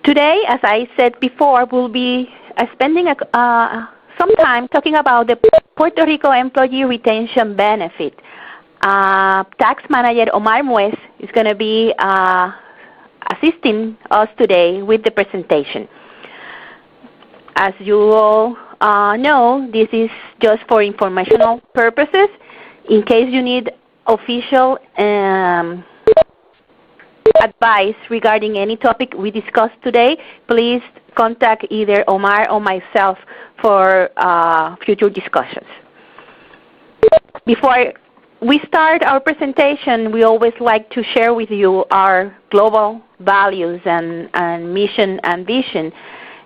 Today, as I said before, we'll be spending some time talking about the Puerto Rico Employee Retention Benefit. Tax Manager Omar Muez is going to be assisting us today with the presentation. As you all know, this is just for informational purposes. In case you need official advice regarding any topic we discussed today, please contact either Omar or myself for future discussions. Before we start our presentation, we always like to share with you our global values and mission and vision.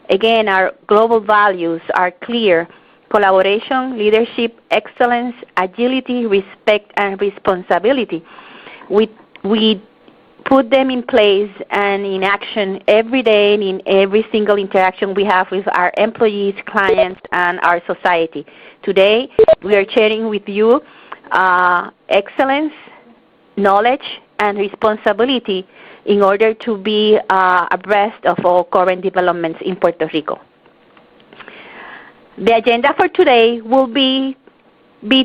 Again, our global values are clear: collaboration, leadership, excellence, agility, respect, and responsibility. We put them in place and in action every day and in every single interaction we have with our employees, clients, and our society. Today, we are sharing with you excellence, knowledge, and responsibility in order to be abreast of all current developments in Puerto Rico. The agenda for today will be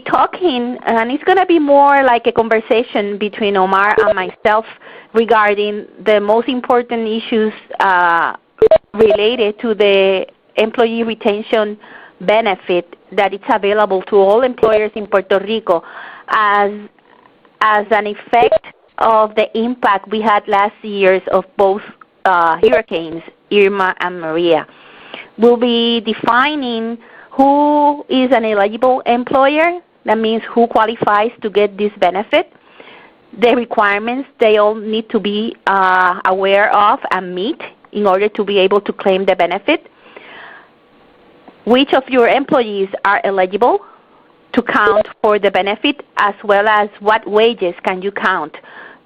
talking, and it's going to be more like a conversation between Omar and myself regarding the most important issues related to the employee retention benefit that it's available to all employers in Puerto Rico as an effect of the impact we had last year of both hurricanes, Irma and Maria. We'll be defining who is an eligible employer, that means who qualifies to get this benefit, the requirements they all need to be aware of and meet in order to be able to claim the benefit, which of your employees are eligible to count for the benefit, as well as what wages can you count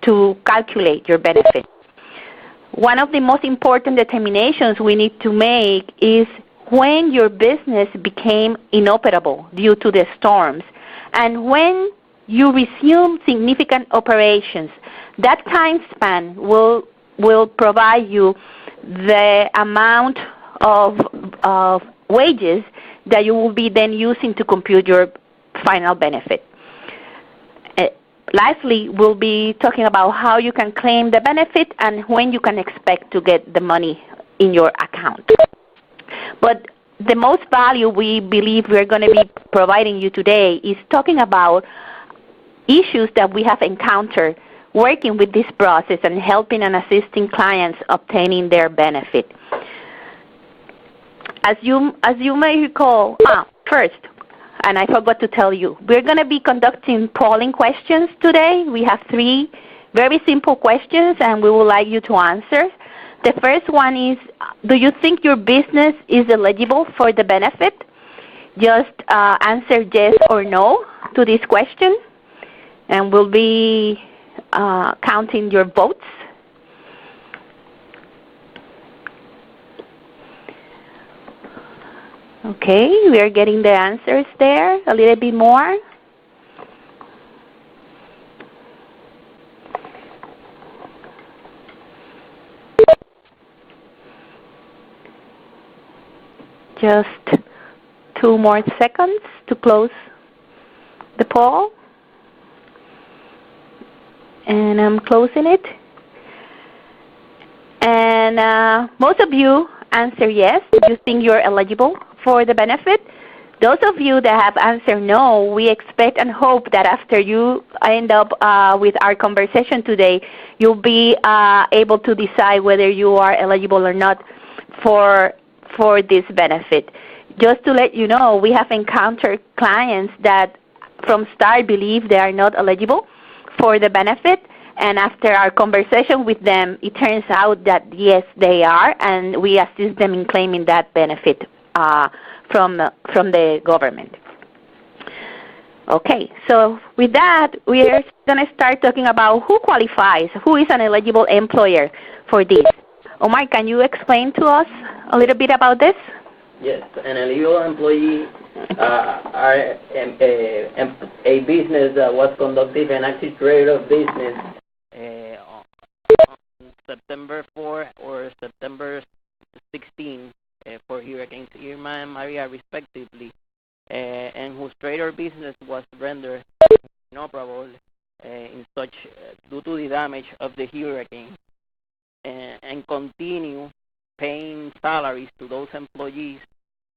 to calculate your benefit. One of the most important determinations we need to make is when your business became inoperable due to the storms and when you resume significant operations. That time span will provide you the amount of wages that you will be then using to compute your final benefit. Lastly, we'll be talking about how you can claim the benefit and when you can expect to get the money in your account. But the most value we believe we're going to be providing you today is talking about issues that we have encountered working with this process and helping and assisting clients obtaining their benefit. As you may recall, first, and I forgot to tell you, we're going to be conducting polling questions today. We have 3 very simple questions, and we would like you to answer. The first one is, do you think your business is eligible for the benefit? Just answer yes or no to this question, and we'll be counting your votes. Okay, we are getting the answers there a little bit more. Just 2 more seconds to close the poll. And I'm closing it. And most of you answer yes. You think you're eligible for the benefit. Those of you that have answered no, we expect and hope that after you end up with our conversation today, you'll be able to decide whether you are eligible or not for this benefit. Just to let you know, we have encountered clients that from start believe they are not eligible for the benefit, and after our conversation with them, it turns out that yes, they are, and we assist them in claiming that benefit from the government. Okay, so with that, we are going to start talking about who qualifies, who is an eligible employer for this. Omar, can you explain to us a little bit about this? Yes, an eligible employee are a business that was conducting an active period of business on September 4 or September 2016 for Hurricanes Irma and Maria respectively, and whose trade or business was rendered inoperable in such due to the damage of the hurricane, and continue paying salaries to those employees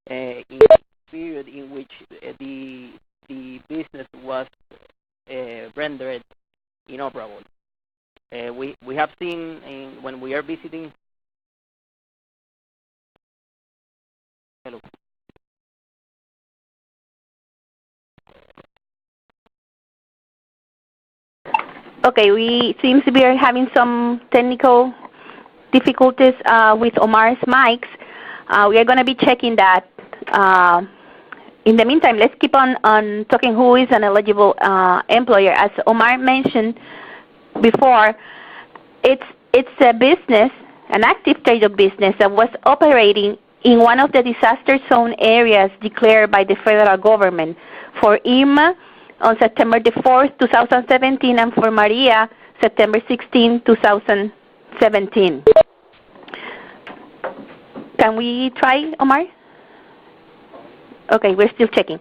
in the period in which the business was rendered inoperable. We have seen when we are visiting. Hello. Okay, we seems to be having some technical difficulties with Omar's mics. We are going to be checking that. In the meantime, let's keep on talking who is an eligible employer. As Omar mentioned before, it's a business, an active trade of business that was operating in one of the disaster zone areas declared by the federal government. For Irma, on September the 4th, 2017, and for Maria, September 16, 2017. Can we try, Omar? Okay, we're still checking.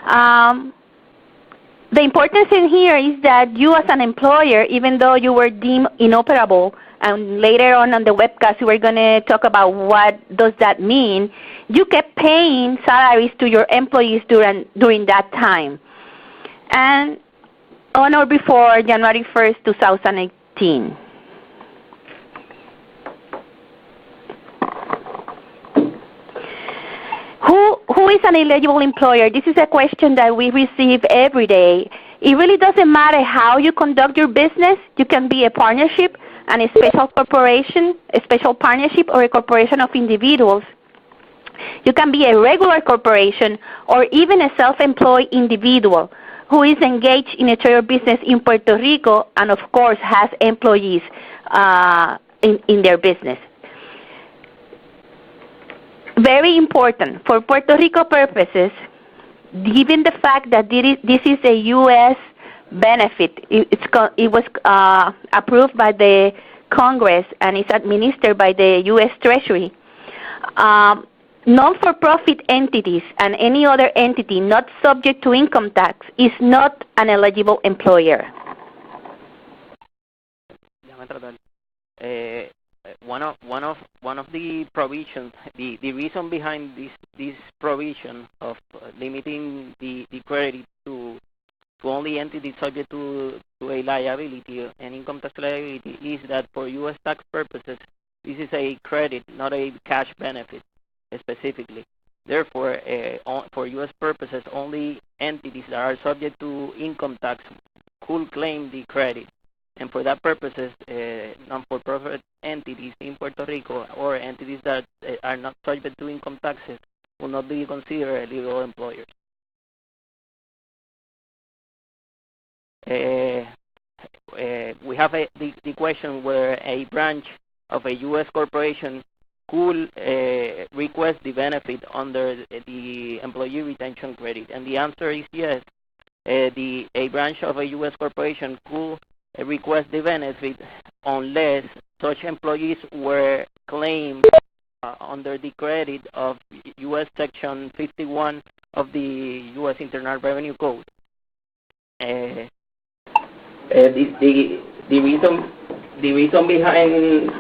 The importance in here is that you as an employer, even though you were deemed inoperable, and later on the webcast we're going to talk about what does that mean, you kept paying salaries to your employees during that time, and on or before January 1st, 2018. Who is an eligible employer? This is a question that we receive every day. It really doesn't matter how you conduct your business. You can be a partnership and a special corporation, a special partnership, or a corporation of individuals. You can be a regular corporation or even a self-employed individual who is engaged in a trade or business in Puerto Rico and, of course, has employees in their business. Very important for Puerto Rico purposes, given the fact that this is a U.S. benefit. It was approved by the Congress and is administered by the U.S. Treasury. Non-for-profit entities and any other entity not subject to income tax is not an eligible employer. One of the provisions, the reason behind this provision of limiting the credit to only entities subject to a liability, an income tax liability, is that for U.S. tax purposes, this is a credit, not a cash benefit specifically. Therefore, for U.S. purposes, only entities that are subject to income tax could claim the credit. And for that purposes, non-for-profit entities in Puerto Rico or entities that are not subject to income taxes will not be considered legal employers. We have the question where a branch of a U.S. corporation could request the benefit under the employee retention credit, and the answer is yes. A branch of a U.S. corporation could request the benefit unless such employees were claimed under the credit of U.S. Section 51 of the U.S. Internal Revenue Code. The reason behind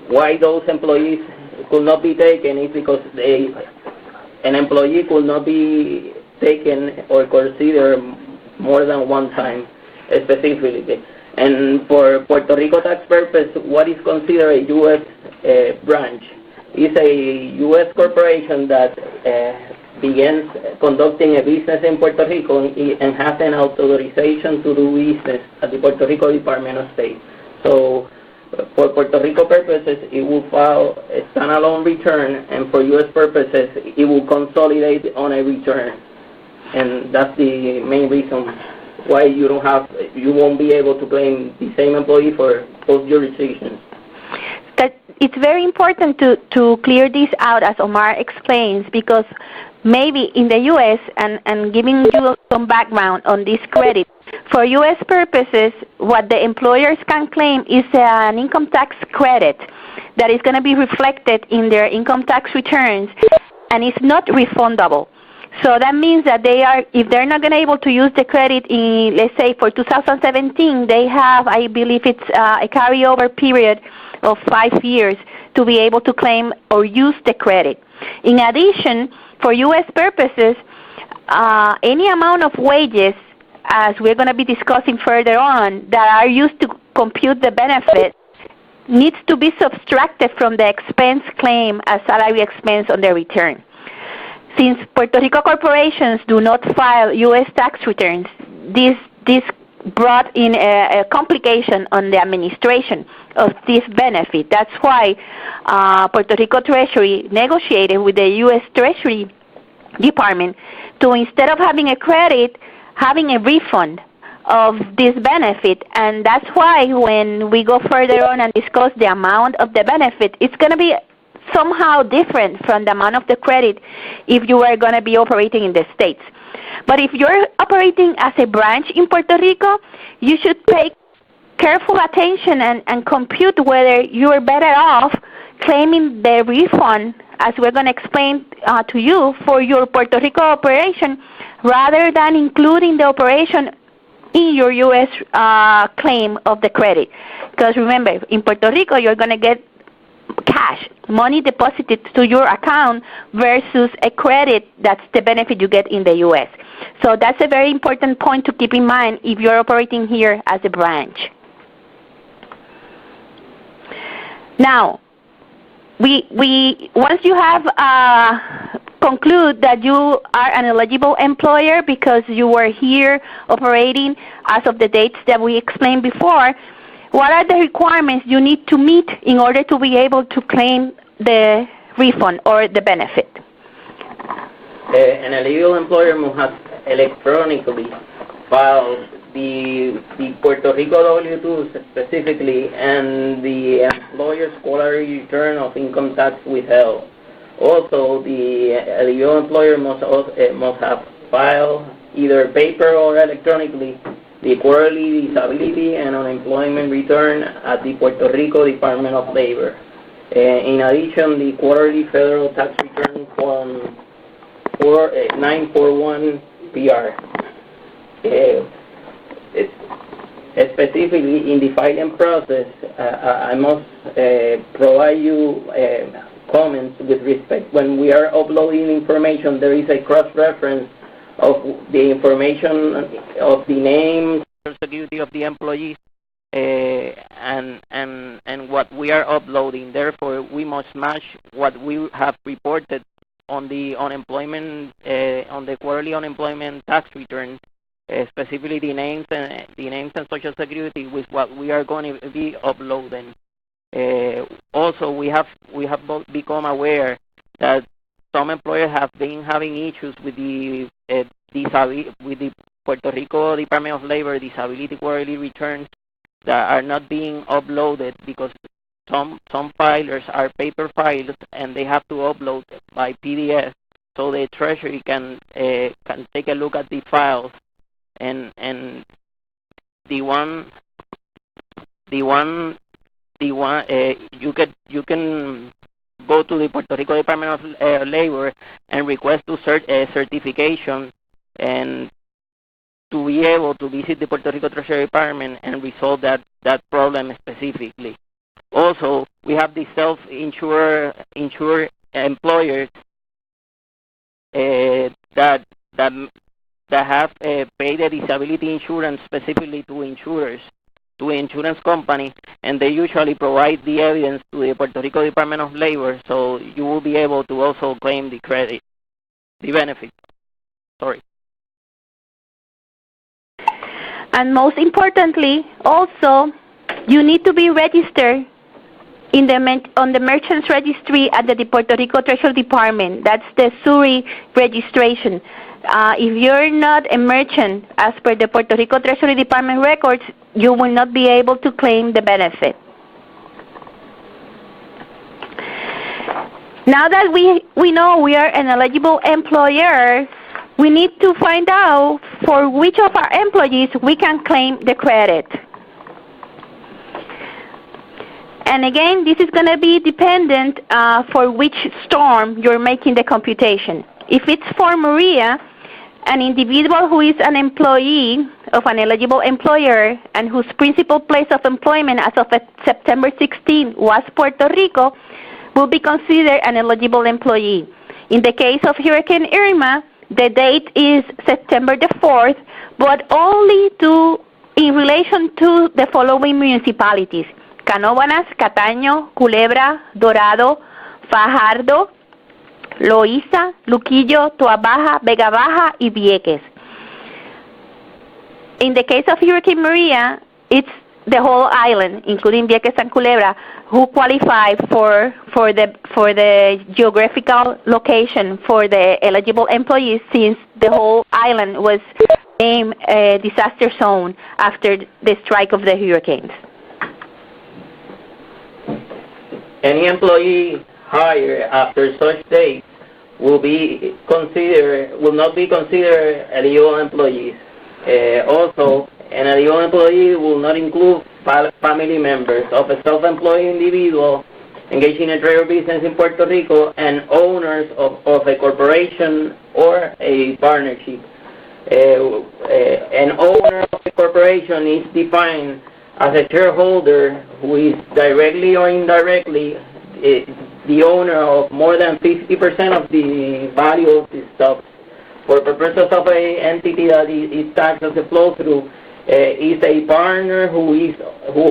why those employees could not be taken is because an employee could not be taken or considered more than one time specifically. And for Puerto Rico tax purpose, what is considered a U.S. branch is a U.S. corporation that begins conducting a business in Puerto Rico and has an authorization to do business at the Puerto Rico Department of State. So for Puerto Rico purposes, it will file a standalone return, and for U.S. purposes, it will consolidate on a return. And that's the main reason why you won't be able to claim the same employee for both jurisdictions. It's very important to clear this out, as Omar explains, because maybe in the U.S., and giving you some background on this credit, for U.S. purposes, what the employers can claim is an income tax credit that is going to be reflected in their income tax returns, and it's not refundable. So that means that if they're not going to be able to use the credit in, let's say, for 2017, they have, I believe it's a carryover period of 5 years to be able to claim or use the credit. In addition, for U.S. purposes, any amount of wages, as we're going to be discussing further on, that are used to compute the benefit needs to be subtracted from the expense claim as salary expense on their return. Since Puerto Rico corporations do not file U.S. tax returns, this brought in a complication on the administration of this benefit. That's why Puerto Rico Treasury negotiated with the U.S. Treasury Department to, instead of having a credit, having a refund of this benefit. And that's why when we go further on and discuss the amount of the benefit, it's going to be somehow different from the amount of the credit if you are going to be operating in the States. But if you're operating as a branch in Puerto Rico, you should pay careful attention and compute whether you are better off claiming the refund, as we're going to explain to you, for your Puerto Rico operation, rather than including the operation in your U.S. Claim of the credit. Because remember, in Puerto Rico, you're going to get cash, money deposited to your account versus a credit that's the benefit you get in the U.S. So that's a very important point to keep in mind if you're operating here as a branch. Now, once you have conclude that you are an eligible employer because you were here operating as of the dates that we explained before, what are the requirements you need to meet in order to be able to claim the refund or the benefit? An eligible employer must have electronically filed the Puerto Rico W-2 specifically and the employer's quarterly return of income tax withheld. Also, the eligible employer must have filed either paper or electronically the quarterly disability and unemployment return at the Puerto Rico Department of Labor. In addition, the quarterly federal tax return form 941 PR. Specifically, in the filing process, I must provide you comments with respect. When we are uploading information, there is a cross-reference of the information of the name, Social Security of the employees, and what we are uploading. Therefore, we must match what we have reported on the unemployment, on the quarterly unemployment tax return, specifically the names and Social Security, with what we are going to be uploading. Also, we have both become aware that some employers have been having issues with the Puerto Rico Department of Labor disability quarterly returns that are not being uploaded because some filers are paper files and they have to upload by PDF, so the Treasury can take a look at the files and you can go to the Puerto Rico Department of Labor and request to certification and to be able to visit the Puerto Rico Treasury Department and resolve that problem specifically. Also, we have the self-insured employers that have paid the disability insurance specifically to insurers, to an insurance company, and they usually provide the evidence to the Puerto Rico Department of Labor, so you will be able to also claim the credit, the benefit. Sorry. And most importantly, also, you need to be registered on the Merchants Registry at the Puerto Rico Treasury Department. That's the SURI registration. If you're not a merchant, as per the Puerto Rico Treasury Department records, you will not be able to claim the benefit. Now that we know we are an eligible employer, we need to find out for which of our employees we can claim the credit. And again, this is going to be dependent for which storm you're making the computation. If it's for Maria, an individual who is an employee of an eligible employer and whose principal place of employment as of September 16 was Puerto Rico will be considered an eligible employee. In the case of Hurricane Irma, the date is September the 4th, but only in relation to the following municipalities: Canóvanas, Cataño, Culebra, Dorado, Fajardo, Loíza, Luquillo, Toa Baja, Vega Baja, y Vieques. In the case of Hurricane Maria, it's the whole island, including Vieques and Culebra, who qualify for the geographical location for the eligible employees, since the whole island was named a disaster zone after the strike of the hurricanes. Any employee hired after such date will not be considered eligible employees. Also, an eligible employee will not include family members of a self-employed individual engaged in a trade or business in Puerto Rico and owners of a corporation or a partnership. An owner of a corporation is defined as a shareholder who is directly or indirectly the owner of more than 50% of the value of the stock. For purposes of an entity that is taxed as a flow-through, is a partner who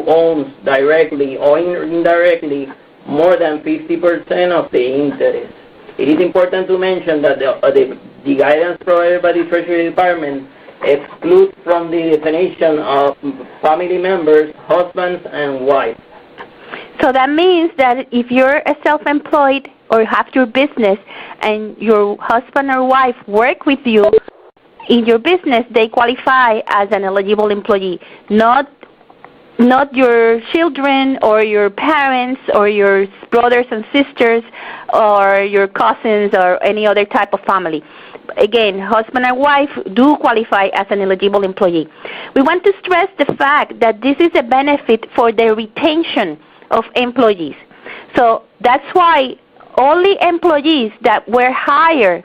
owns directly or indirectly more than 50% of the interest. It is important to mention that the guidance provided by the Treasury Department excludes from the definition of family members, husbands, and wives. So that means that if you're a self-employed or have your business and your husband or wife work with you in your business, they qualify as an eligible employee, not your children or your parents or your brothers and sisters or your cousins or any other type of family. Again, husband and wife do qualify as an eligible employee. We want to stress the fact that this is a benefit for the retention of employees. So that's why only employees that were hired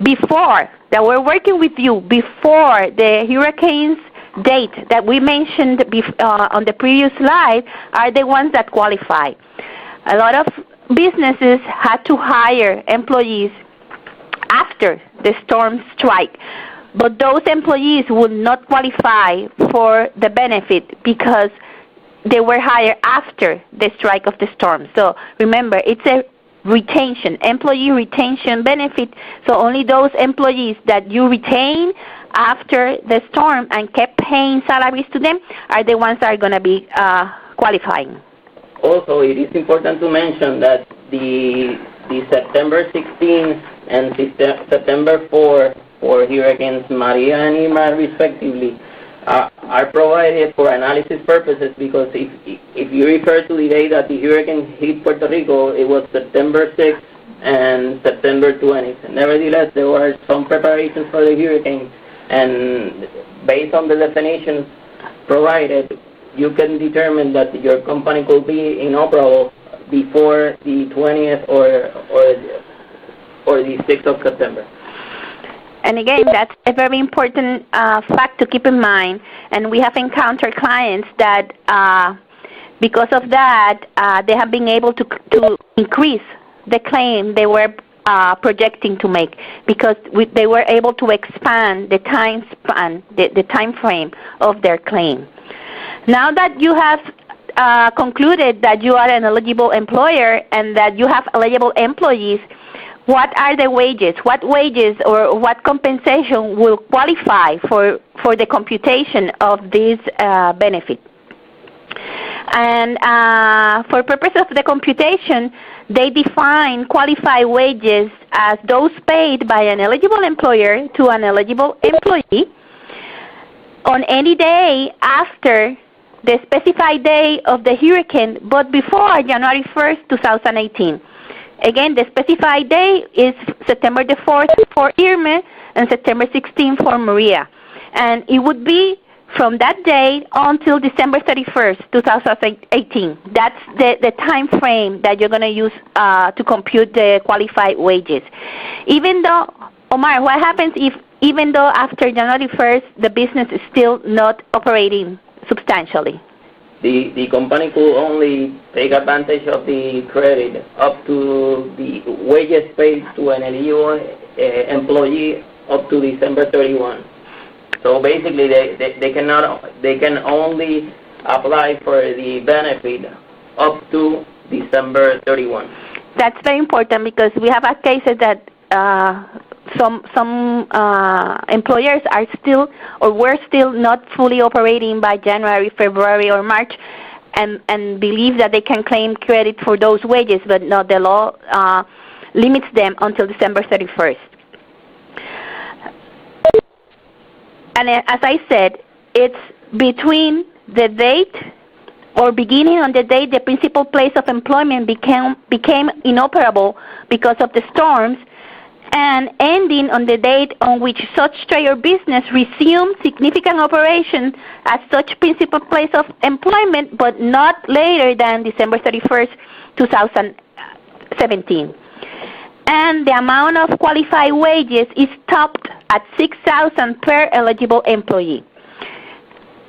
before, that were working with you before the hurricane's date that we mentioned on the previous slide are the ones that qualify. A lot of businesses had to hire employees after the storm strike, but those employees would not qualify for the benefit because they were hired after the strike of the storm. So remember, it's a retention, employee retention benefit, so only those employees that you retain after the storm and kept paying salaries to them are the ones that are going to be qualifying. Also, it is important to mention that the September 16 and September 4 for Hurricanes Maria and Irma respectively are provided for analysis purposes, because if you refer to the day that the hurricane hit Puerto Rico, it was September 6th and September 20th. Nevertheless, there were some preparations for the hurricane, and based on the definitions provided, you can determine that your company could be inoperable before the 20th or the 6th of September. And again, that's a very important fact to keep in mind. And we have encountered clients that, because of that, they have been able to increase the claim they were projecting to make, because they were able to expand the time span, the time frame of their claim. Now that you have concluded that you are an eligible employer and that you have eligible employees, what are the wages? What wages or what compensation will qualify for the computation of this benefit? And for purpose of the computation, they define qualified wages as those paid by an eligible employer to an eligible employee on any day after the specified day of the hurricane, but before January 1st, 2018. Again, the specified day is September the 4th for Irma and September 16th for Maria. And it would be from that date until December 31st, 2018. That's the time frame that you're going to use to compute the qualified wages. Even though, Omar, what happens if even though after January 1st the business is still not operating substantially? The company could only take advantage of the credit up to the wages paid to an eligible employee up to December 31. So basically, they can only apply for the benefit up to December 31. That's very important because we have cases that some employers are still or were still not fully operating by January, February, or March, and believe that they can claim credit for those wages, but no, the law limits them until December 31st. And as I said, it's between the date or beginning on the date the principal place of employment became inoperable because of the storms, and ending on the date on which such trade or business resumed significant operation at such principal place of employment, but not later than December 31st, 2017. And the amount of qualified wages is topped at $6,000 per eligible employee.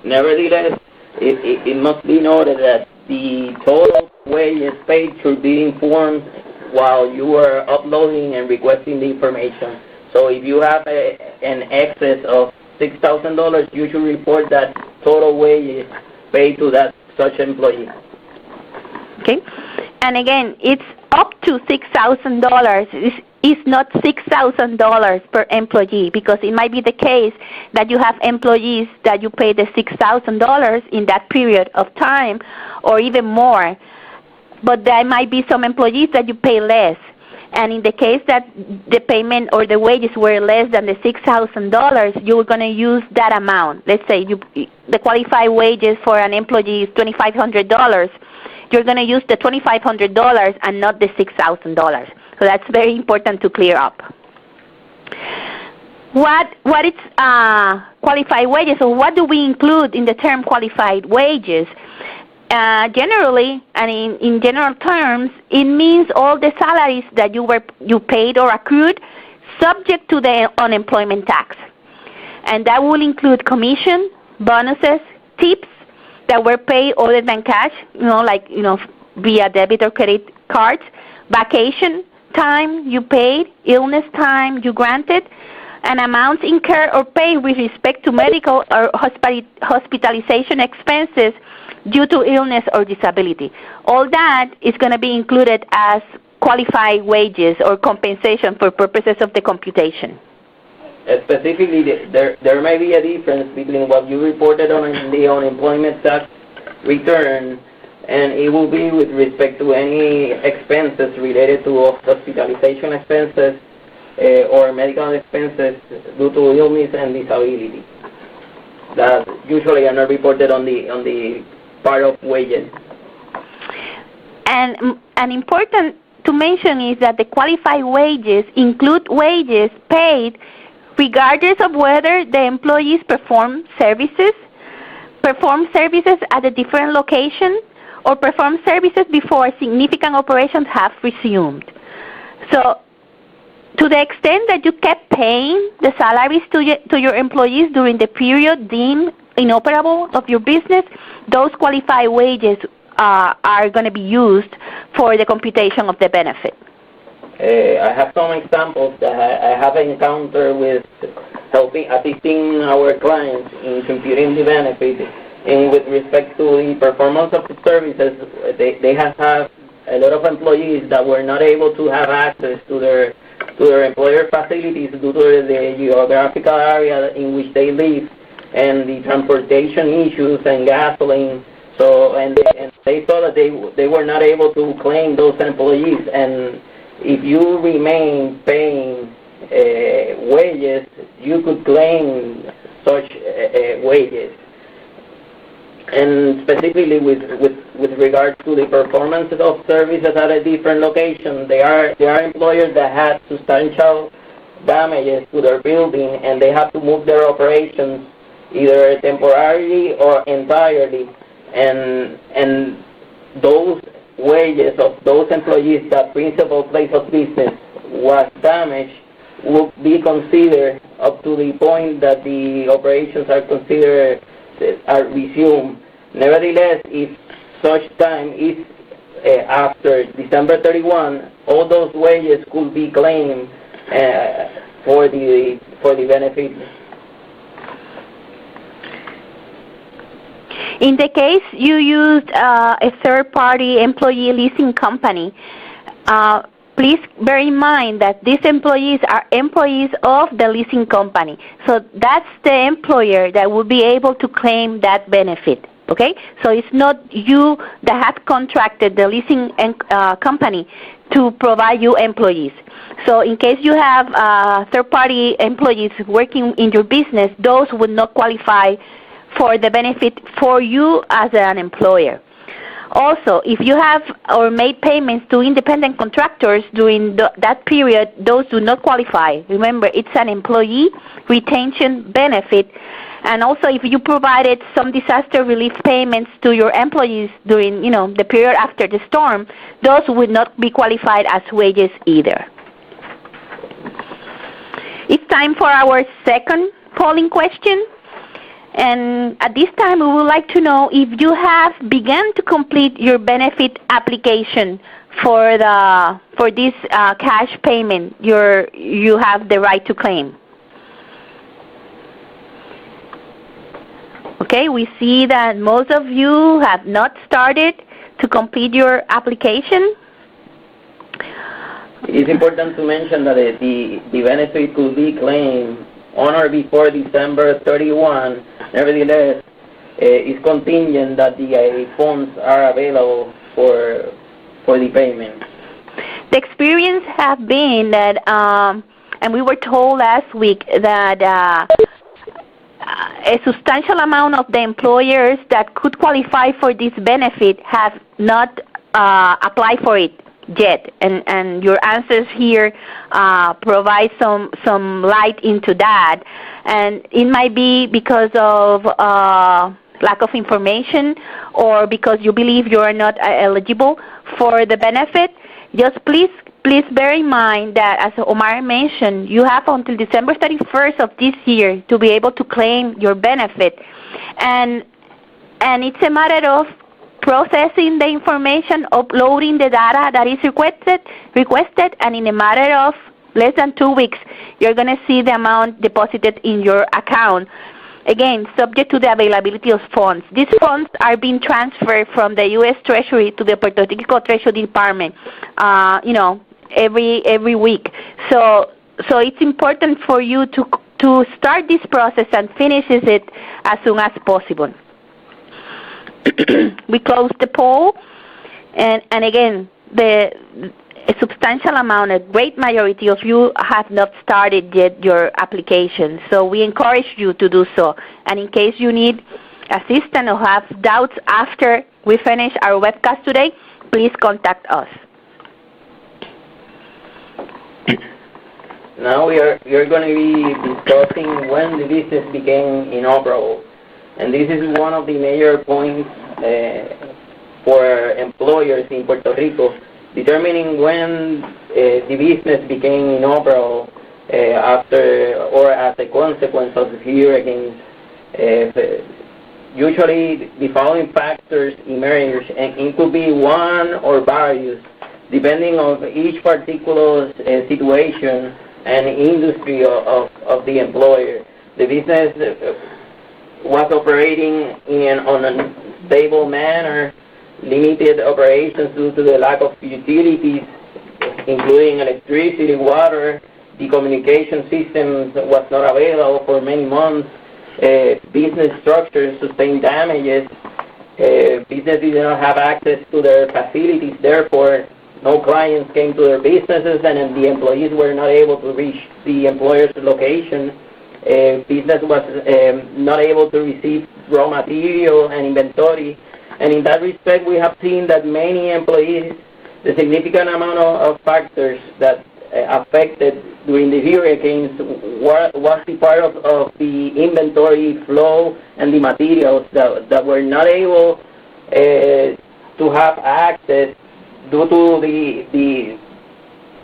Nevertheless, it must be noted that the total wages paid should be informed while you are uploading and requesting the information. So if you have an excess of $6,000, you should report that total wages paid to such employee. Okay, and again, it's up to $6,000. It's not $6,000 per employee, because it might be the case that you have employees that you pay the $6,000 in that period of time, or even more. But there might be some employees that you pay less. And in the case that the payment or the wages were less than the $6,000, you're going to use that amount. Let's say the qualified wages for an employee is $2,500. You're going to use the $2,500 and not the $6,000. So that's very important to clear up. What is qualified wages, or what do we include in the term qualified wages? Generally, and in general terms, it means all the salaries that you paid or accrued subject to the unemployment tax. And that will include commission, bonuses, tips that were paid other than cash, via debit or credit cards, vacation time you paid, illness time you granted, and amounts incurred or paid with respect to medical or hospitalization expenses due to illness or disability. All that is going to be included as qualified wages or compensation for purposes of the computation. Specifically, there may be a difference between what you reported on the unemployment tax return, and it will be with respect to any expenses related to hospitalization expenses or medical expenses due to illness and disability that usually are not reported on the part of wages. And important to mention is that the qualified wages include wages paid regardless of whether the employees perform services at a different location, or perform services before significant operations have resumed. So to the extent that you kept paying the salaries to your employees during the period deemed inoperable of your business, those qualified wages are going to be used for the computation of the benefit. I have some examples that I have encountered with assisting our clients in computing the benefit. And with respect to the performance of the services, they have had a lot of employees that were not able to have access to their employer facilities due to the geographical area in which they live and the transportation issues and gasoline. So and they thought that they were not able to claim those employees. And if you remain paying wages, you could claim such wages. And specifically with regard to the performance of services at a different location, there are employers that had substantial damages to their building, and they have to move their operations either temporarily or entirely, and those wages of those employees that principal place of business was damaged would be considered up to the point that the operations are resumed. Nevertheless, if such time is after December 31, all those wages could be claimed for the benefit. In the case you used a third-party employee leasing company, please bear in mind that these employees are employees of the leasing company. So that's the employer that will be able to claim that benefit. Okay? So it's not you that have contracted the leasing company to provide you employees. So in case you have third-party employees working in your business, those would not qualify for the benefit for you as an employer. Also, if you have or made payments to independent contractors during that period, those do not qualify. Remember, it's an employee retention benefit. And also, if you provided some disaster relief payments to your employees during, the period after the storm, those would not be qualified as wages either. It's time for our second polling question. And at this time, we would like to know if you have begun to complete your benefit application for this cash payment you have the right to claim. Okay, we see that most of you have not started to complete your application. It's important to mention that the benefit could be claimed on or before December 31. Nevertheless, it's contingent that the funds are available for the payment. The experience has been that, and we were told last week that a substantial amount of the employers that could qualify for this benefit have not applied for it yet, and your answers here provide some light into that. And it might be because of lack of information or because you believe you are not eligible for the benefit. Just please bear in mind that, as Omar mentioned, you have until December 31st of this year to be able to claim your benefit. And it's a matter of processing the information, uploading the data that is requested, and in a matter of less than 2 weeks, you're going to see the amount deposited in your account. Again, subject to the availability of funds. These funds are being transferred from the U.S. Treasury to the Puerto Rico Treasury Department, every week. So it's important for you to start this process and finish it as soon as possible. We close the poll, and again, a substantial amount, a great majority of you have not started yet your application. So we encourage you to do so. And in case you need assistance or have doubts after we finish our webcast today, please contact us. Now we are going to be discussing when the business became inoperable. And this is one of the major points for employers in Puerto Rico, determining when the business became inoperable after or as a consequence of the hurricanes. Usually the following factors emerge, and it could be one or various, depending on each particular situation and industry of the employer. The business was operating in an unstable manner, limited operations due to the lack of utilities, including electricity, water. The communication systems was not available for many months. Business structures sustained damages. Businesses did not have access to their facilities. Therefore, no clients came to their businesses, and the employees were not able to reach the employer's location. Business was not able to receive raw material and inventory. And in that respect, we have seen that many employees, the significant amount of factors that affected during the hurricanes was the part of the inventory flow and the materials that were not able to have access due to the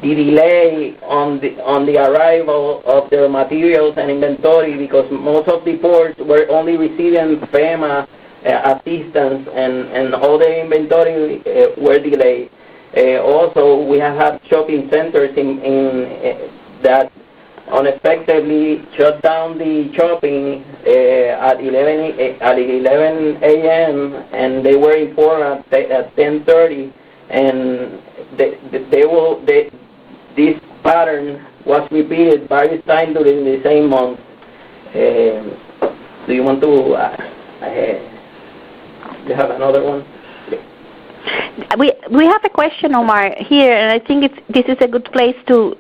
delay on the arrival of their materials and inventory, because most of the ports were only receiving FEMA assistance, and all the inventory were delayed. Also, we have had shopping centers in that unexpectedly shut down the shopping at 11 a.m. and they were informed at 10:30, and this pattern was repeated various times during the same month. Do you want to? You have another one? We have a question, Omar, here, and I think this is a good place to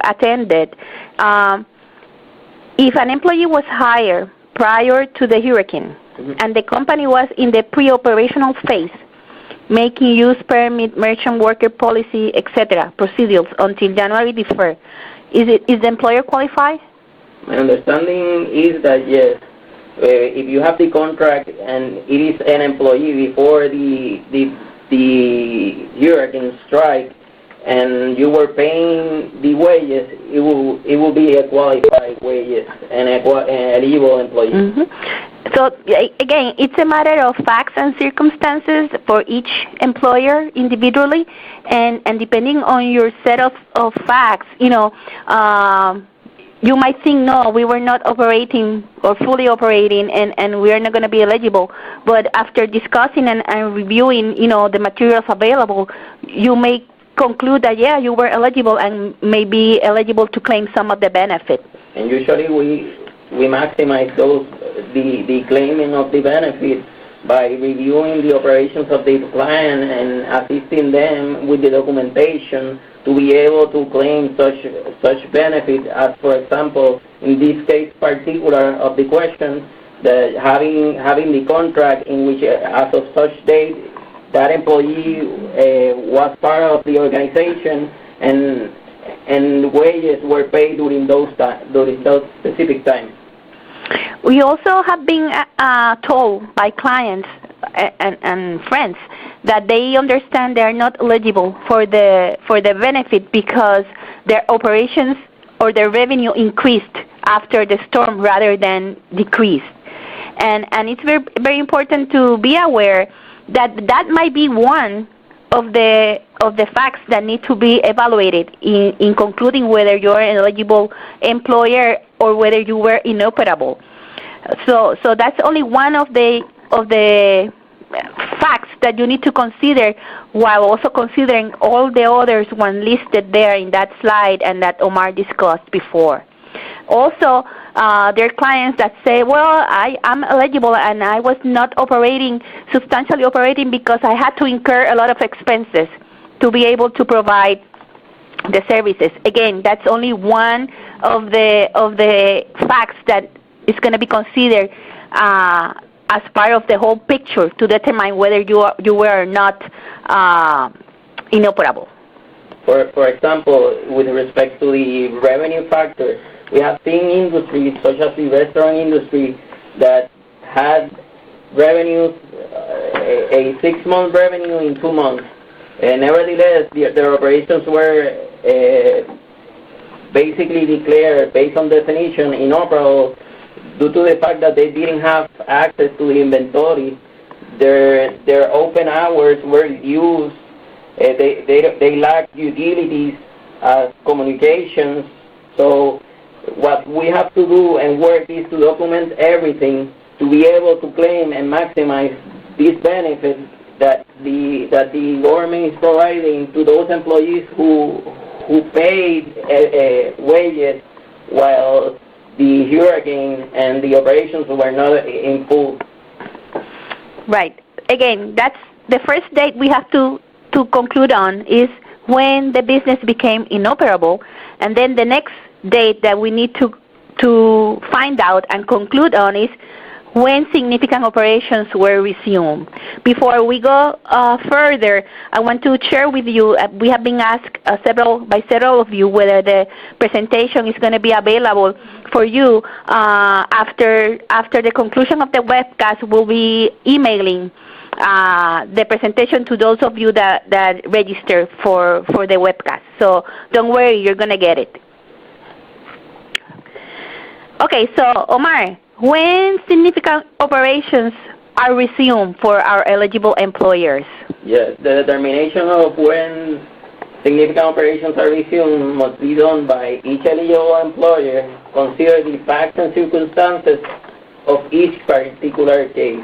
attend it. If an employee was hired prior to the hurricane, and the company was in the pre-operational phase, making use permit, merchant worker policy, etc., procedures until January the 1st, is the employer qualified? My understanding is that yes. If you have the contract and it is an employee before the hurricane strike, and you were paying the wages, it will be a qualified wages and an eligible employee. So again, it's a matter of facts and circumstances for each employer individually, and depending on your set of facts, you might think, no, we were not operating or fully operating, and we are not going to be eligible. But after discussing and reviewing, the materials available, you may conclude that, yeah, you were eligible and may be eligible to claim some of the benefit. And usually we maximize the claiming of the benefit by reviewing the operations of the client and assisting them with the documentation to be able to claim such benefit, as for example, in this case particular of the question, that having the contract in which as of such date that employee was part of the organization, and wages were paid during those specific times. We also have been told by clients and friends that they understand they are not eligible for the benefit because their operations or their revenue increased after the storm rather than decreased. And it's very, very important to be aware that might be one of the facts that need to be evaluated in concluding whether you're an eligible employer or whether you were inoperable. So that's only one of the facts that you need to consider, while also considering all the others one listed there in that slide and that Omar discussed before. Also, there are clients that say, well, I'm eligible and I was not substantially operating because I had to incur a lot of expenses to be able to provide the services. Again, that's only one of the facts that is going to be considered as part of the whole picture to determine whether you were or not inoperable. For example, with respect to the revenue factor, we have seen industries such as the restaurant industry that had revenues, a 6-month revenue in 2 months. Nevertheless, their operations were basically declared, based on definition, inoperable due to the fact that they didn't have access to the inventory. Their open hours were used. They lacked utilities, communications. So what we have to do and work is to document everything to be able to claim and maximize these benefits that the government is providing to those employees who paid wages while the hurricane and the operations were not in full. Right. Again, that's the first date we have to conclude on is when the business became inoperable, and then the next date that we need to find out and conclude on is when significant operations were resumed. Before we go further, I want to share with you, we have been asked by several of you whether the presentation is going to be available for you after the conclusion of the webcast. We'll be emailing the presentation to those of you that register for the webcast. So don't worry, you're going to get it. Okay, so Omar, when significant operations are resumed for our eligible employers? Yes, the determination of when significant operations are resumed must be done by each eligible employer, consider the facts and circumstances of each particular case.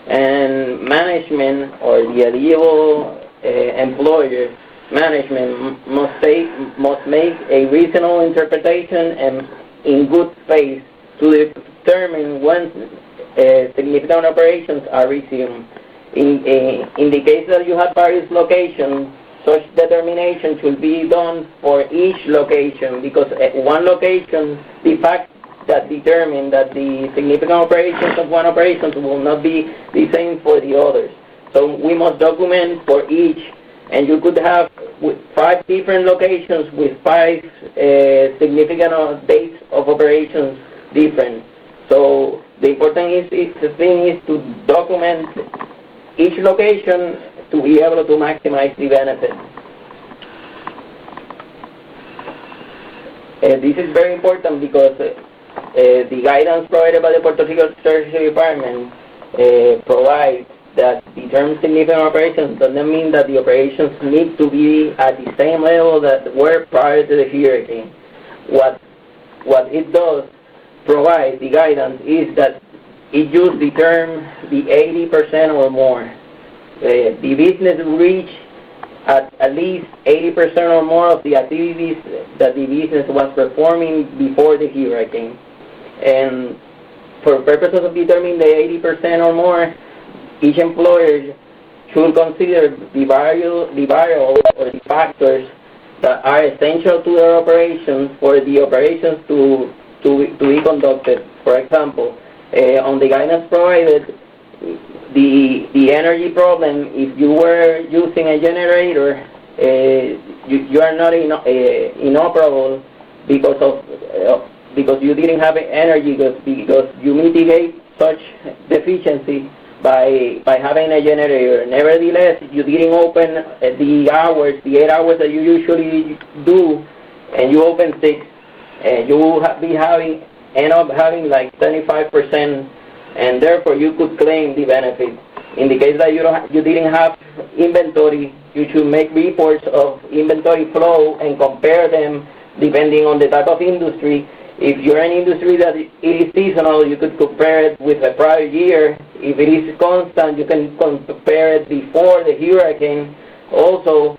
And management, or the eligible employer, management must make a reasonable interpretation and in good faith to determine when significant operations are resumed. In the case that you have various locations, such determination should be done for each location, because one location, the fact that determine that the significant operations of one operation will not be the same for the others. So we must document for each, and you could have 5 different locations with 5 significant dates of operations different. So the important thing is to document each location to be able to maximize the benefit. This is very important because the guidance provided by the Puerto Rico Treasury Department provides that the term significant operations doesn't mean that the operations need to be at the same level that were prior to the hurricane. What it does provide, the guidance, is that it uses the term the 80% or more. The business reach at least 80% or more of the activities that the business was performing before the hurricane. And for purposes of determining the 80% or more, each employer should consider the variables or the factors that are essential to their operations for the operations to be conducted. For example, on the guidance provided, the energy problem, if you were using a generator, you are not inoperable because you didn't have energy, because you mitigate such deficiency by having a generator. Nevertheless, you didn't open the 8 hours that you usually do, and you open 6, and you will end up having like 75%, and therefore you could claim the benefit. In the case that you didn't have inventory, you should make reports of inventory flow and compare them depending on the type of industry. If you're an industry that it is seasonal, you could compare it with the prior year. If it is constant, you can compare it before the hurricane. Also,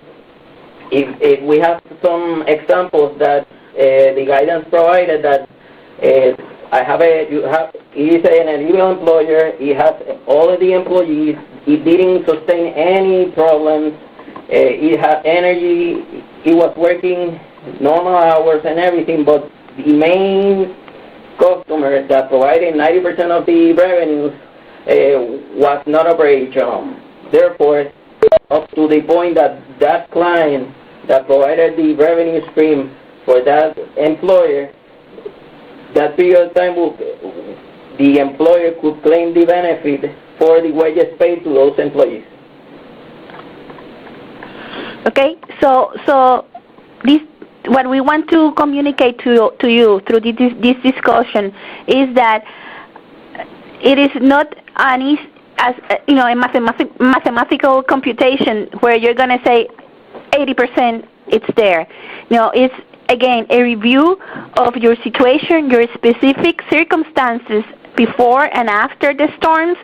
if we have some examples that the guidance provided that it is an eligible employer, it has all of the employees, it didn't sustain any problems, it had energy, it was working normal hours and everything, but the main customer that provided 90% of the revenues was not operational. Therefore, up to the point that that client that provided the revenue stream for that employer, that period of time, the employer could claim the benefit for the wages paid to those employees. Okay, so this, what we want to communicate to you through this discussion is that it is not an a mathematical computation where you're going to say 80% it's there. No, it's again a review of your situation, your specific circumstances before and after the storms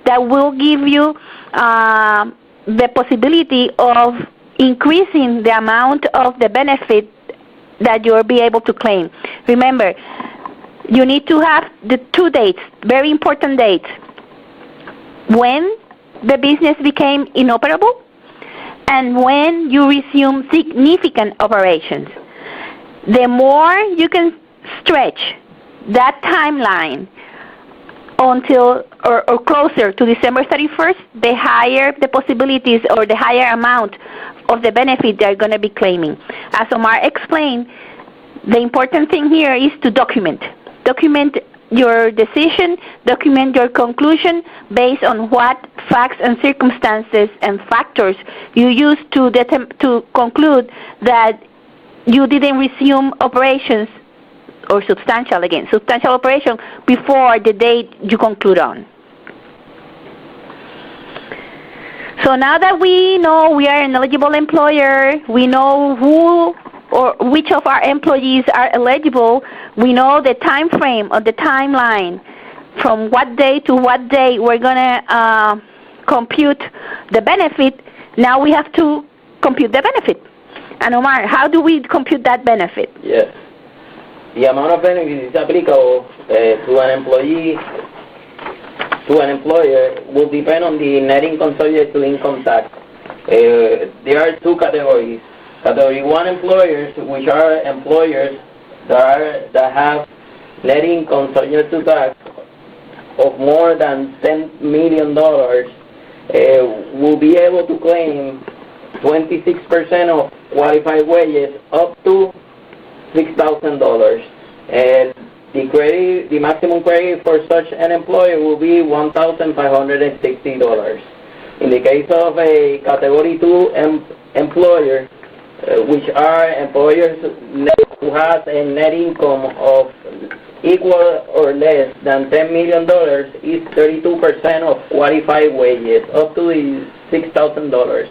that will give you the possibility of increasing the amount of the benefit that you'll be able to claim. Remember, you need to have the 2 dates, very important dates. When the business became inoperable and when you resume significant operations. The more you can stretch that timeline until or closer to December 31st, the higher the possibilities or the higher amount of the benefit they're going to be claiming. As Omar explained, the important thing here is to document. Document your decision, document your conclusion based on what facts and circumstances and factors you use to conclude that you didn't resume operations or substantial operation before the date you conclude on. So now that we know we are an eligible employer, we know who or which of our employees are eligible, we know the time frame or the timeline from what day to what day we're going to compute the benefit. Now we have to compute the benefit. And Omar, how do we compute that benefit? Yes. The amount of benefit is applicable to an employee, to an employer, will depend on the net income subject to income tax. There are two categories. Category 1 employers, which are employers that have net income subject to tax of more than $10 million, will be able to claim 26% of qualified wages up to $6,000. And the maximum credit for such an employer will be $1,560. In the case of a Category 2 employer, which are employers who has a net income of equal or less than $10 million, is 32% of qualified wages, up to $6,000.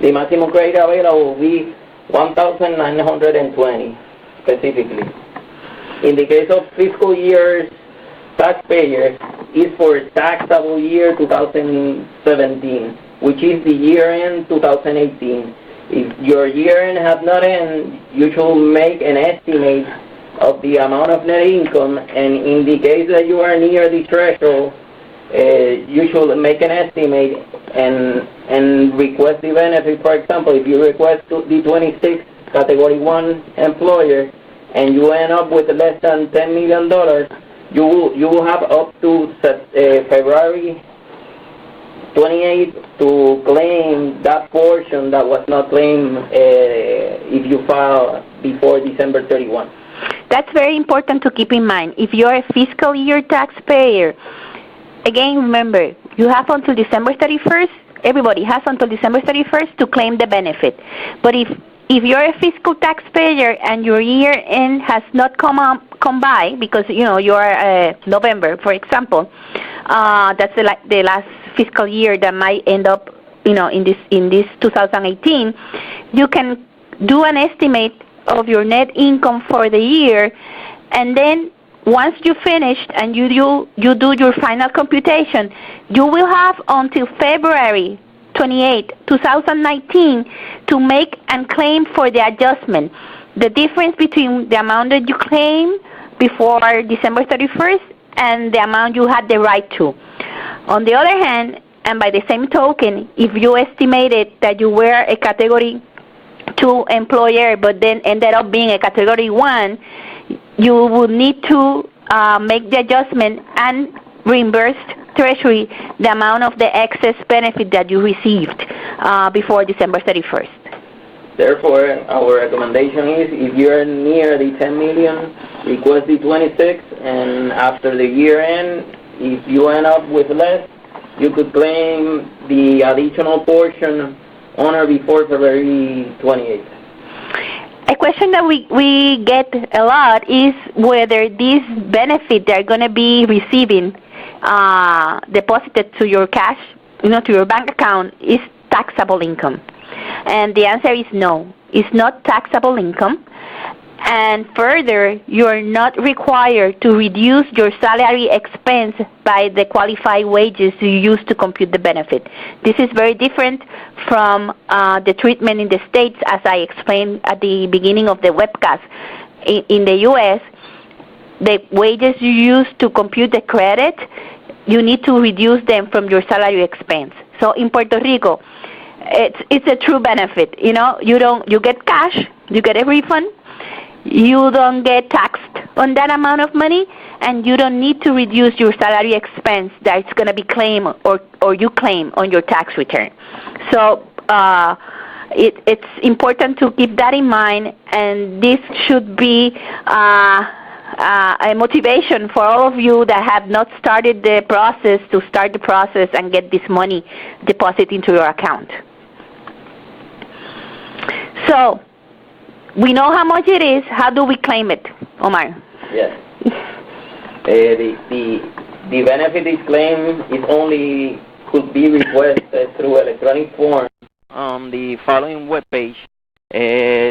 The maximum credit available will be $1,920 specifically. In the case of fiscal year taxpayers, is for taxable year 2017, which is the year end 2018. If your year end has not ended, you should make an estimate of the amount of net income, and in the case that you are near the threshold, you should make an estimate and request the benefit. For example, if you request the 26 Category 1 employer and you end up with less than $10 million, you will have up to February 28 to claim that portion that was not claimed if you file before December 31. That's very important to keep in mind. If you're a fiscal year taxpayer, again, remember, you have until December 31st, everybody has until December 31st to claim the benefit. But if you're a fiscal taxpayer and your year end has not come by because, you're November, for example, that's the last fiscal year that might end up, in this 2018, you can do an estimate of your net income for the year, and then once you finished and you do your final computation, you will have until February 28, 2019 to make and claim for the adjustment. The difference between the amount that you claim before December 31st and the amount you had the right to. On the other hand, and by the same token, if you estimated that you were a Category 2 employer but then ended up being a Category 1, you would need to make the adjustment and reimburse Treasury the amount of the excess benefit that you received before December 31st. Therefore, our recommendation is if you're near the 10 million, request the 26, and after the year end, if you end up with less, you could claim the additional portion on or before February 28th. A question that we get a lot is whether this benefit they're going to be receiving deposited to your cash, to your bank account, is taxable income. And the answer is no. It's not taxable income. And further, you're not required to reduce your salary expense by the qualified wages you use to compute the benefit. This is very different from the treatment in the States, as I explained at the beginning of the webcast. In the U.S., the wages you use to compute the credit, you need to reduce them from your salary expense. So in Puerto Rico, it's a true benefit. You get cash, you get a refund. you don't get taxed on that amount of money, and you don't need to reduce your salary expense that's going to be claimed or you claim on your tax return. So it's important to keep that in mind, and this should be a motivation for all of you that have not started the process to start the process and get this money deposited into your account. So we know how much it is. How do we claim it, Omar? Yes. The benefit is claimed is only could be requested through electronic form on the following webpage,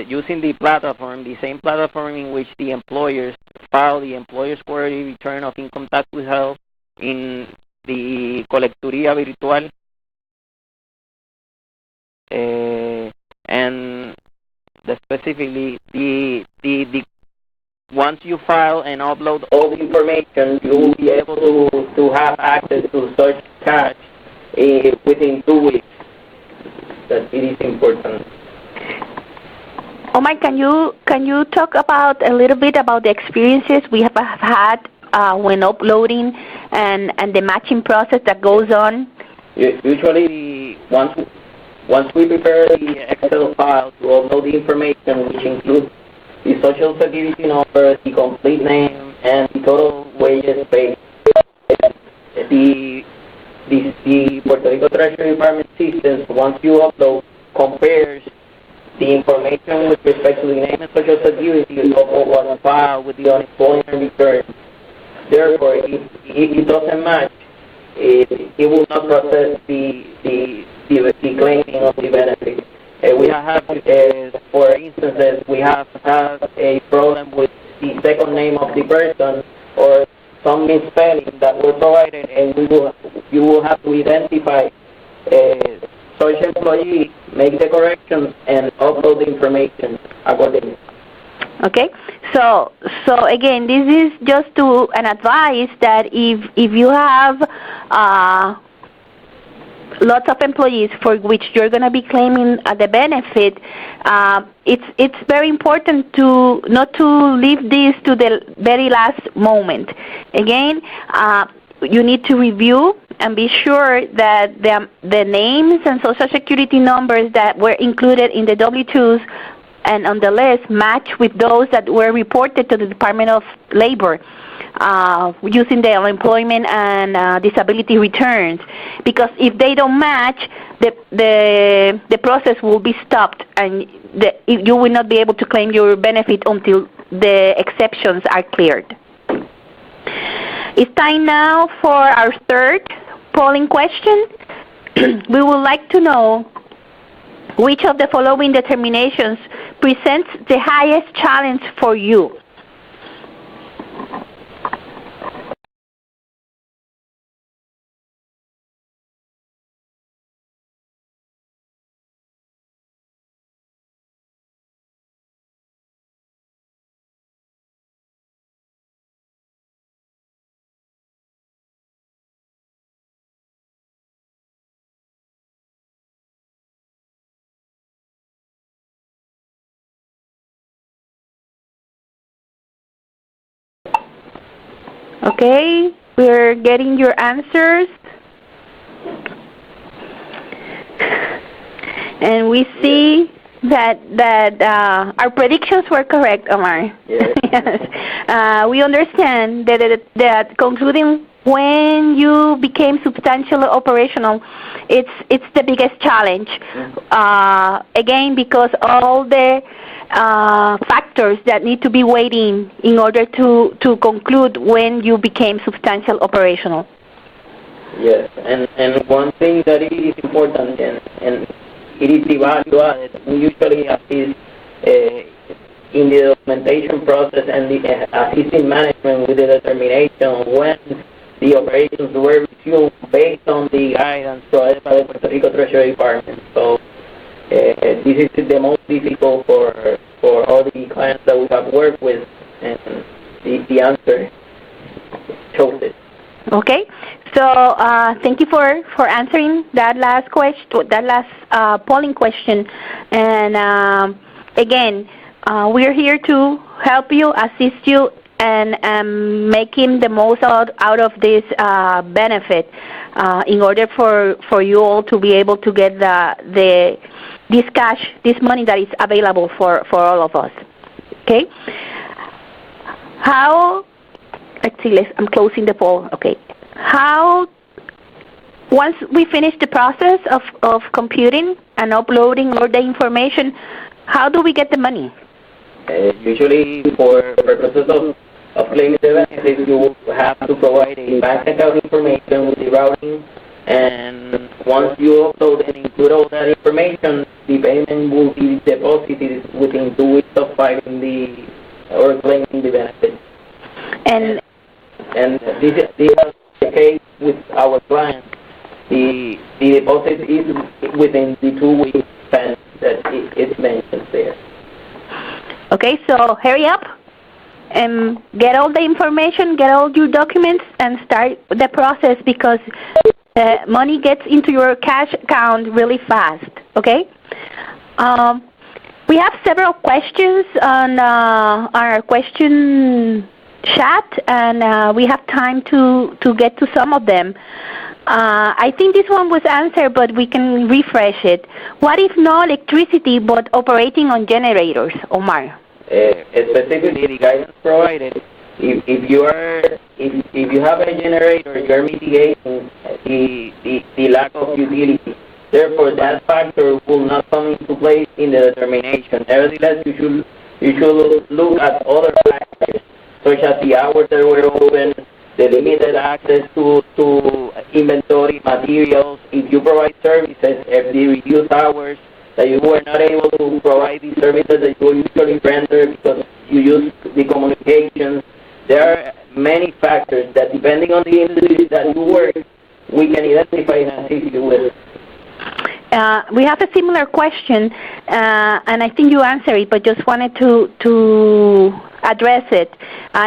using the platform, the same platform in which the employers file the employer's quarterly return of income tax withheld in the Colecturía Virtual. And specifically, the once you file and upload all the information, you will be able to have access to such cash within 2 weeks. That it is important. Omar, can you talk about a little bit about the experiences we have had when uploading and the matching process that goes on? Usually, once we prepare the Excel file to upload the information, which includes the Social Security number, the complete name, and the total wages paid, the Puerto Rico Treasury Department system, once you upload, compares the information with respect to the name and Social Security of what was filed with the unemployment return. Therefore, if it doesn't match, it will not process the claiming of the benefit. We have, for instance, we have had a problem with the second name of the person or some misspelling that were provided, and you will have to identify such employee, make the corrections, and upload the information accordingly. Okay, so again, this is just an advice that if you have lots of employees for which you're going to be claiming the benefit, it's very important to not to leave this to the very last moment. Again, you need to review and be sure that the names and Social Security numbers that were included in the W-2s and on the list match with those that were reported to the Department of Labor using the unemployment and disability returns. Because if they don't match, the process will be stopped, and you will not be able to claim your benefit until the exceptions are cleared. It's time now for our third polling question. We would like to know which of the following determinations presents the highest challenge for you. Okay, we're getting your answers. And we see that our predictions were correct, Omar. Yes. Yes. We understand that concluding when you became substantially operational, it's the biggest challenge. Again, because all the factors that need to be weighed in order to conclude when you became substantial operational. Yes, and one thing that it is important and it is the value added. We usually assist in the documentation process and assisting management with the determination when the operations were resumed based on the guidance provided by the Puerto Rico Treasury Department. So this is the most difficult for all the clients that we have worked with, and the answer shows it. Okay, so thank you for answering that last question, that last polling question. And again, we're here to help you, assist you, and making the most out of this benefit in order for you all to be able to get this cash, this money that is available for all of us. Okay? Let's see, I'm closing the poll. Okay. Once we finish the process of computing and uploading all the information, how do we get the money? Usually, for purposes of claiming the benefits, you will have to provide a bank account information with the routing, and once you upload and include all that information, the payment will be deposited within 2 weeks of filing or claiming the benefits. And this is the case with our clients. The deposit is within the 2 week span that it's mentioned there. Okay, so hurry up and get all the information, get all your documents, and start the process because money gets into your cash account really fast. Okay. We have several questions on our question chat, and we have time to get to some of them. I think this one was answered, but we can refresh it. What if no electricity but operating on generators, Omar? Specifically, the guidance provided, if you have a generator, you're mitigating the lack of utility. Therefore, that factor will not come into play in the determination. Nevertheless, you should look at other factors, such as the hours that were open, the limited access to inventory materials. If you provide services, if the reduced hours, that you were not able to provide the services that you usually render because you use the communications. There are many factors that, depending on the industry that you work, we can identify and assist you with. We have a similar question, and I think you answered it, but just wanted to address it.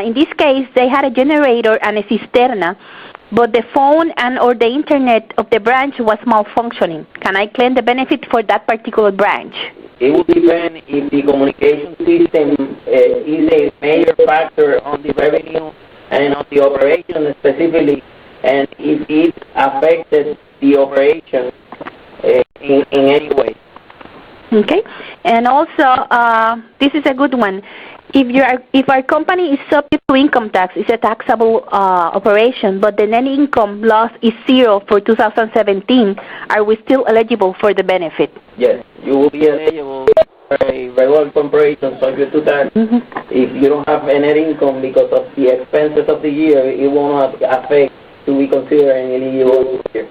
In this case, they had a generator and a cisterna, but the phone or the internet of the branch was malfunctioning. Can I claim the benefit for that particular branch? It will depend if the communication system is a major factor on the revenue and on the operation specifically, and if it affected the operation in any way. Okay, and also this is a good one. If our company is subject to income tax, it's a taxable operation, but the net income loss is 0 for 2017, are we still eligible for the benefit? Yes, you will be eligible for a regular corporation subject to tax. If you don't have a net income because of the expenses of the year, it will not affect to be considered an eligible year.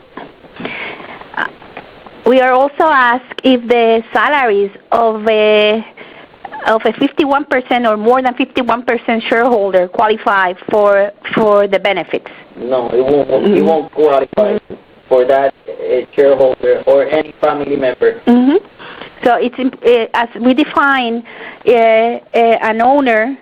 We are also asked if the salaries of a 51% or more than 51% shareholder qualify for the benefits. No, it won't. It won't qualify for that shareholder or any family member. So it's as we define an owner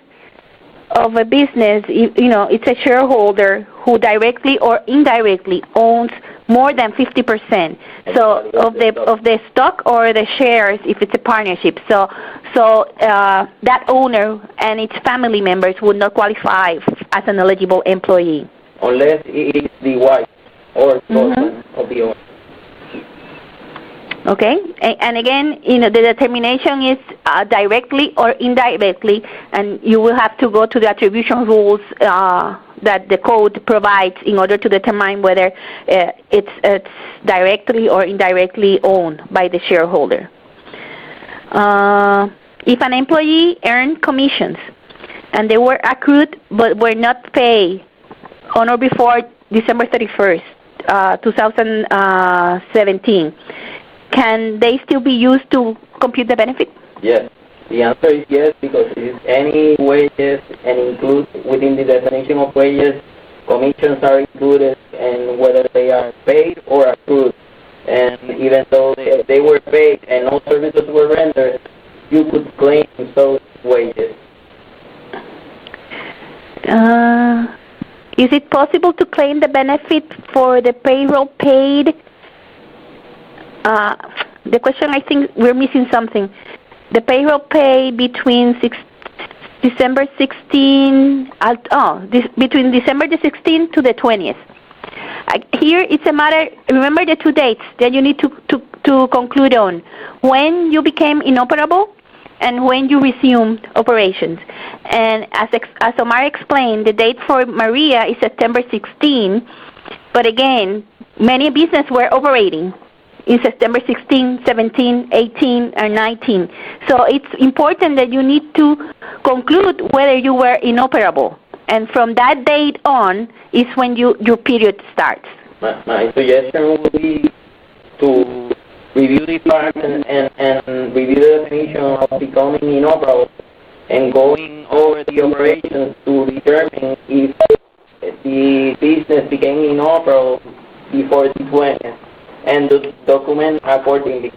of a business. It's a shareholder who directly or indirectly owns more than 50%. So of the stock or the shares, if it's a partnership. So that owner and its family members would not qualify as an eligible employee. Unless it is the wife or husband of the owner. Okay, and again, the determination is directly or indirectly, and you will have to go to the attribution rules that the code provides in order to determine whether it's directly or indirectly owned by the shareholder. If an employee earned commissions and they were accrued but were not paid on or before December 31st, 2017, can they still be used to compute the benefit? Yes. The answer is yes, because it is any wages and include within the definition of wages, commissions are included, and whether they are paid or accrued. And even though they were paid and no services were rendered, you could claim those wages. Is it possible to claim the benefit for the payroll paid? The question, I think we're missing something. The payroll paid between December 16, between December the 16th to the 20th. Here it's a matter, remember the two dates that you need to conclude on. When you became inoperable and when you resumed operations. And as Omar explained, the date for Maria is September 16, but again, many businesses were operating in September 16, 17, 18, or 19. So it's important that you need to conclude whether you were inoperable. And from that date on is when your period starts. My suggestion would be to review the facts and review the definition of becoming inoperable and going over the operations to determine if the business became inoperable before the 20th and to document accordingly.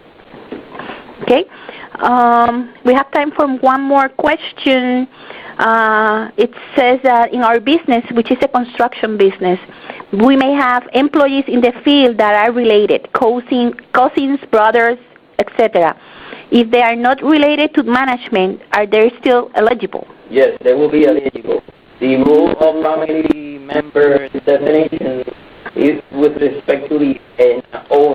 Okay. We have time for one more question. It says that in our business, which is a construction business, we may have employees in the field that are related, cousins, brothers, etc. If they are not related to management, are they still eligible? Yes, they will be eligible. The rule of family member definition is with respect to the owner.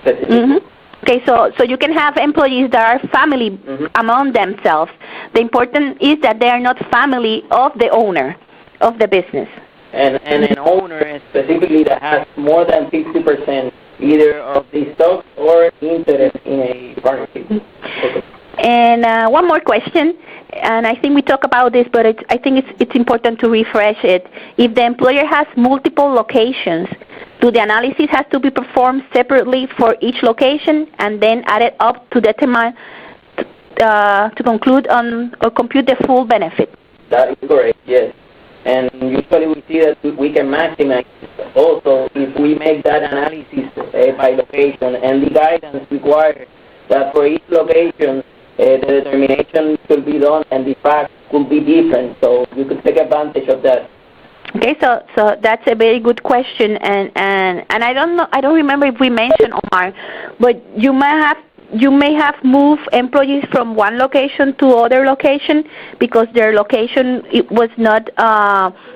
Mm-hmm. Okay, so you can have employees that are family among themselves. The important is that they are not family of the owner of the business. And an owner specifically that has more than 50% either of the stocks or interest in a partnership. Okay. And one more question, and I think we talked about this, but I think it's important to refresh it. If the employer has multiple locations, do the analysis has to be performed separately for each location and then added up to determine to conclude on or compute the full benefit? That is correct, yes. And usually we see that we can maximize also if we make that analysis by location, and the guidance requires that for each location the determination could be done and the facts could be different, so you could take advantage of that. Okay, so that's a very good question, and I don't remember if we mentioned, Omar, but you may have moved employees from one location to other location because their location was not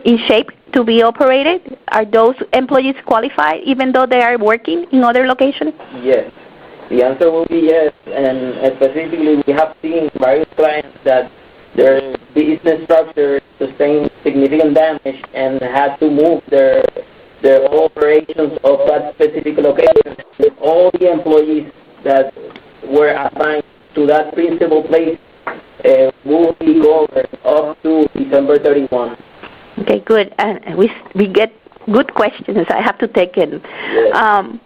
in shape to be operated. Are those employees qualified even though they are working in other locations? Yes. The answer will be yes, and specifically we have seen various clients that their business structure sustained significant damage and had to move their operations of that specific location. All the employees that were assigned to that principal place will be covered up to December 31. Okay, good. And we get good questions. I have to take it. Yes.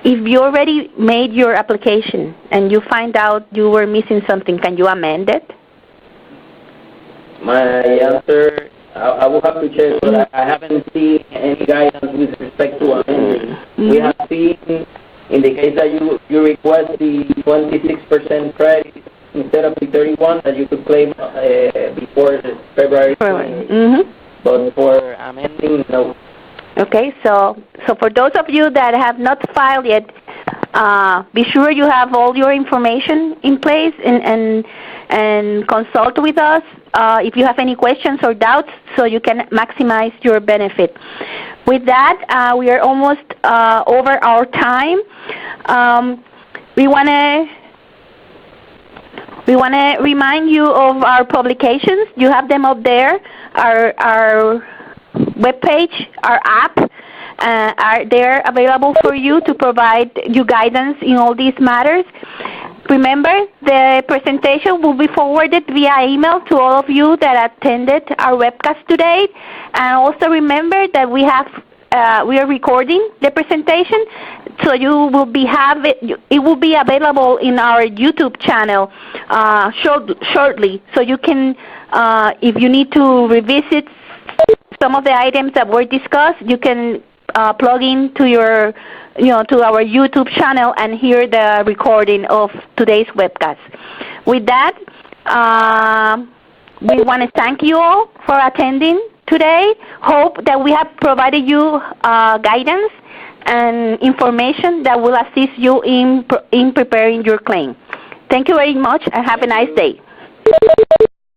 If you already made your application and you find out you were missing something, can you amend it? My answer, I will have to check, but I haven't seen any guidance with respect to amending. We have seen, in the case that you request the 26% credit instead of the 31 that you could claim before February 20. But for amending, no. Okay, so for those of you that have not filed yet, be sure you have all your information in place and consult with us if you have any questions or doubts so you can maximize your benefit. With that, we are almost over our time. We want to remind you of our publications. You have them up there. Our webpage, our app, are there available for you to provide you guidance in all these matters. Remember, the presentation will be forwarded via email to all of you that attended our webcast today. And also remember that we are recording the presentation, so you will be it will be available in our YouTube channel shortly. So you can, if you need to revisit some of the items that were discussed, you can plug in to your, to our YouTube channel and hear the recording of today's webcast. With that, we want to thank you all for attending today. Hope that we have provided you guidance and information that will assist you in preparing your claim. Thank you very much and have a nice day.